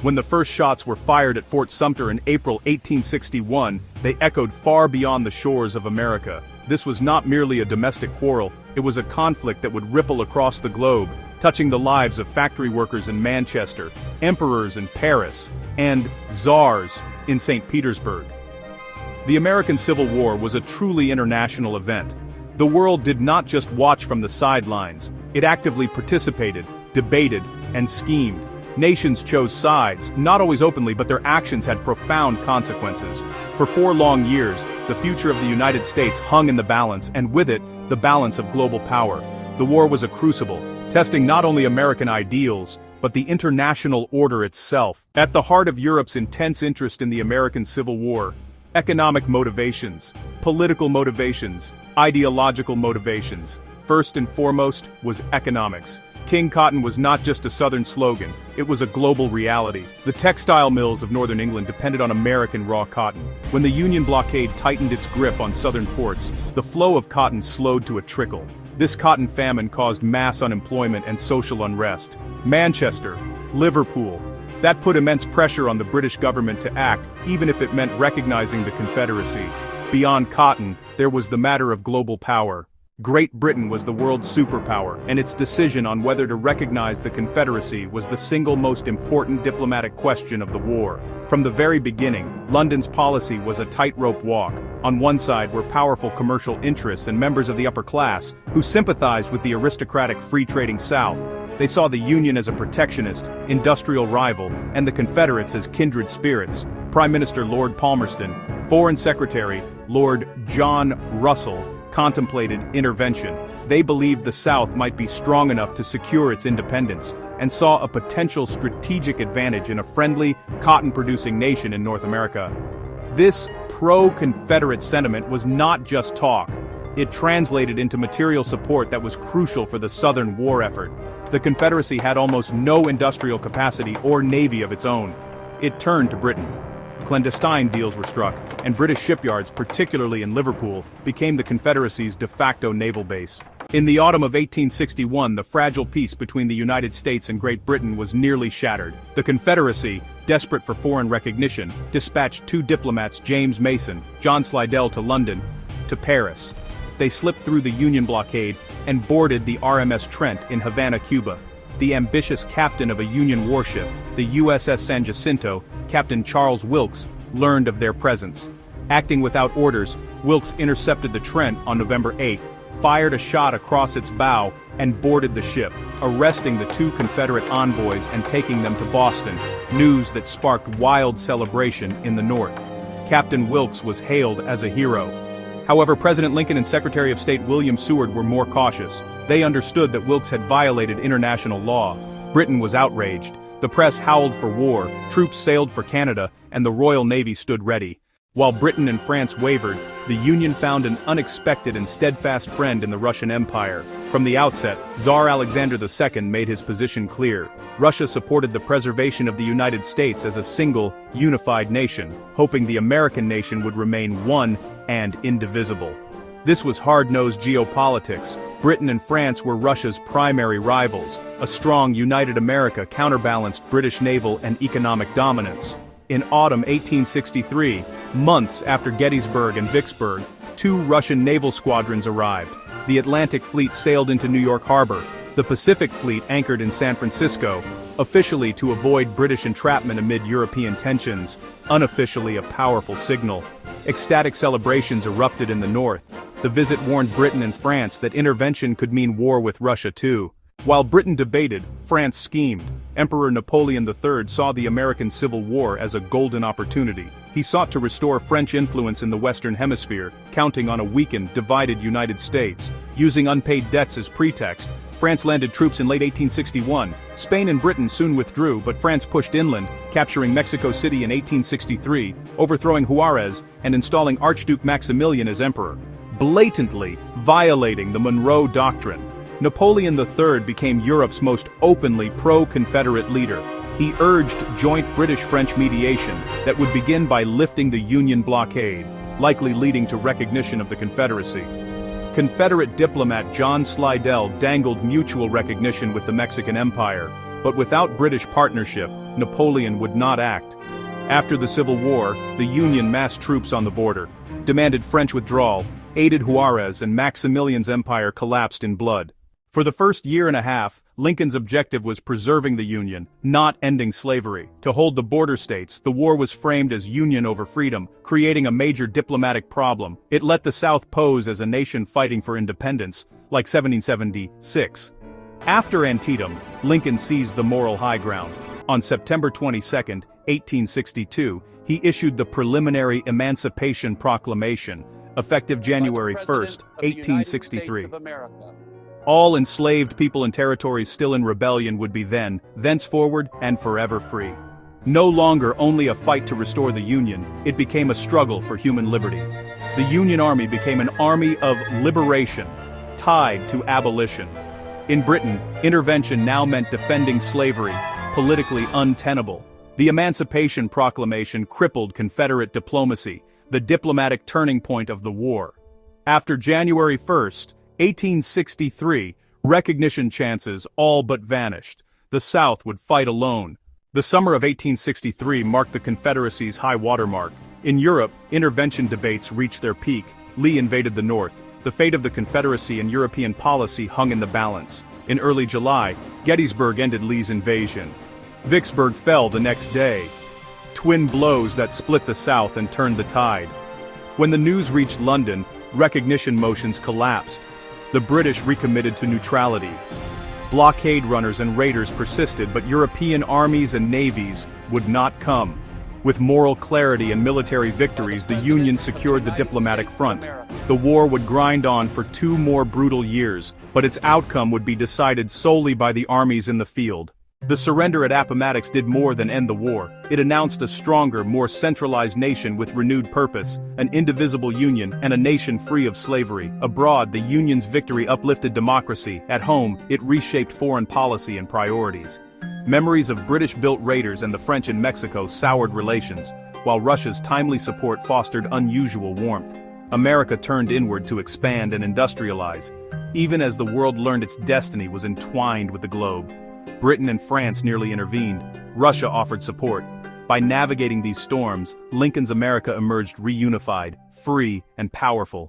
When the first shots were fired at Fort Sumter in April 1861, they echoed far beyond the shores of America. This was not merely a domestic quarrel, it was a conflict that would ripple across the globe, touching the lives of factory workers in Manchester, emperors in Paris, and czars in St. Petersburg. The American Civil War was a truly international event. The world did not just watch from the sidelines, it actively participated, debated, and schemed. Nations chose sides, not always openly, but their actions had profound consequences. For 4 long years, the future of the United States hung in the balance, and with it, the balance of global power. The war was a crucible, testing not only American ideals, but the international order itself. At the heart of Europe's intense interest in the American Civil War, economic motivations, political motivations, ideological motivations. First and foremost was economics. King Cotton was not just a Southern slogan, it was a global reality. The textile mills of Northern England depended on American raw cotton. When the Union blockade tightened its grip on Southern ports, the flow of cotton slowed to a trickle. This cotton famine caused mass unemployment and social unrest. Manchester, Liverpool. That put immense pressure on the British government to act, even if it meant recognizing the Confederacy. Beyond cotton, there was the matter of global power. Great Britain was the world's superpower, and its decision on whether to recognize the Confederacy was the single most important diplomatic question of the war. From the very beginning, London's policy was a tightrope walk. On one side were powerful commercial interests and members of the upper class, who sympathized with the aristocratic free-trading South. They saw the Union as a protectionist, industrial rival, and the Confederates as kindred spirits. Prime Minister Lord Palmerston, Foreign Secretary Lord John Russell, contemplated intervention. They believed the South might be strong enough to secure its independence, and saw a potential strategic advantage in a friendly, cotton-producing nation in North America. This pro-Confederate sentiment was not just talk. It translated into material support that was crucial for the Southern war effort. The Confederacy had almost no industrial capacity or navy of its own. It turned to Britain. Clandestine deals were struck, and British shipyards, particularly in Liverpool, became the Confederacy's de facto naval base. In the autumn of 1861, the fragile peace between the United States and Great Britain was nearly shattered. The Confederacy, desperate for foreign recognition, dispatched 2 diplomats, James Mason, John Slidell, to London, to Paris. They slipped through the Union blockade and boarded the RMS Trent in Havana, Cuba. The ambitious captain of a Union warship, the USS San Jacinto, Captain Charles Wilkes, learned of their presence. Acting without orders, Wilkes intercepted the Trent on November 8, fired a shot across its bow, and boarded the ship, arresting the 2 Confederate envoys and taking them to Boston, news that sparked wild celebration in the North. Captain Wilkes was hailed as a hero. However, President Lincoln and Secretary of State William Seward were more cautious. They understood that Wilkes had violated international law. Britain was outraged. The press howled for war, troops sailed for Canada, and the Royal Navy stood ready. While Britain and France wavered, the Union found an unexpected and steadfast friend in the Russian Empire. From the outset, Tsar Alexander II made his position clear. Russia supported the preservation of the United States as a single, unified nation, hoping the American nation would remain one and indivisible. This was hard-nosed geopolitics. Britain and France were Russia's primary rivals. A strong, united America counterbalanced British naval and economic dominance. In autumn 1863, months after Gettysburg and Vicksburg, 2 Russian naval squadrons arrived. The Atlantic Fleet sailed into New York Harbor. The Pacific Fleet anchored in San Francisco, officially to avoid British entrapment amid European tensions, unofficially a powerful signal. Ecstatic celebrations erupted in the north. The visit warned Britain and France that intervention could mean war with Russia too. While Britain debated, France schemed. Emperor Napoleon III saw the American Civil War as a golden opportunity. He sought to restore French influence in the Western Hemisphere, counting on a weakened, divided United States. Using unpaid debts as pretext, France landed troops in late 1861. Spain and Britain soon withdrew, but France pushed inland, capturing Mexico City in 1863, overthrowing Juarez, and installing Archduke Maximilian as emperor, blatantly violating the Monroe Doctrine. Napoleon III became Europe's most openly pro-Confederate leader. He urged joint British-French mediation that would begin by lifting the Union blockade, likely leading to recognition of the Confederacy. Confederate diplomat John Slidell dangled mutual recognition with the Mexican Empire. But without British partnership, Napoleon would not act. After the Civil War, the Union massed troops on the border, demanded French withdrawal, aided Juarez, and Maximilian's empire collapsed in blood. For the first year and a half, Lincoln's objective was preserving the Union, not ending slavery. To hold the border states, the war was framed as union over freedom, creating a major diplomatic problem. It let the South pose as a nation fighting for independence, like 1776. After Antietam, Lincoln seized the moral high ground. On September 22, 1862, he issued the preliminary Emancipation Proclamation, effective January 1, 1863. All enslaved people and territories still in rebellion would be thenceforward, and forever free. No longer only a fight to restore the Union, it became a struggle for human liberty. The Union Army became an army of liberation, tied to abolition. In Britain, intervention now meant defending slavery, politically untenable. The Emancipation Proclamation crippled Confederate diplomacy, the diplomatic turning point of the war. After January 1, 1863, recognition chances all but vanished. The South would fight alone. The summer of 1863 marked the Confederacy's high watermark. In Europe, intervention debates reached their peak. Lee invaded the North. The fate of the Confederacy and European policy hung in the balance. In early July, Gettysburg ended Lee's invasion. Vicksburg fell the next day. Twin blows that split the South and turned the tide. When the news reached London, recognition motions collapsed. The British recommitted to neutrality. Blockade runners and raiders persisted, but European armies and navies would not come. With moral clarity and military victories, the Union secured the diplomatic front. The war would grind on for 2 more brutal years, but its outcome would be decided solely by the armies in the field. The surrender at Appomattox did more than end the war. It announced a stronger, more centralized nation with renewed purpose, an indivisible Union, and a nation free of slavery. Abroad, the Union's victory uplifted democracy. At home, it reshaped foreign policy and priorities. Memories of British-built raiders and the French in Mexico soured relations, while Russia's timely support fostered unusual warmth. America turned inward to expand and industrialize, even as the world learned its destiny was entwined with the globe. Britain and France nearly intervened. Russia offered support. By navigating these storms, Lincoln's America emerged reunified, free, and powerful.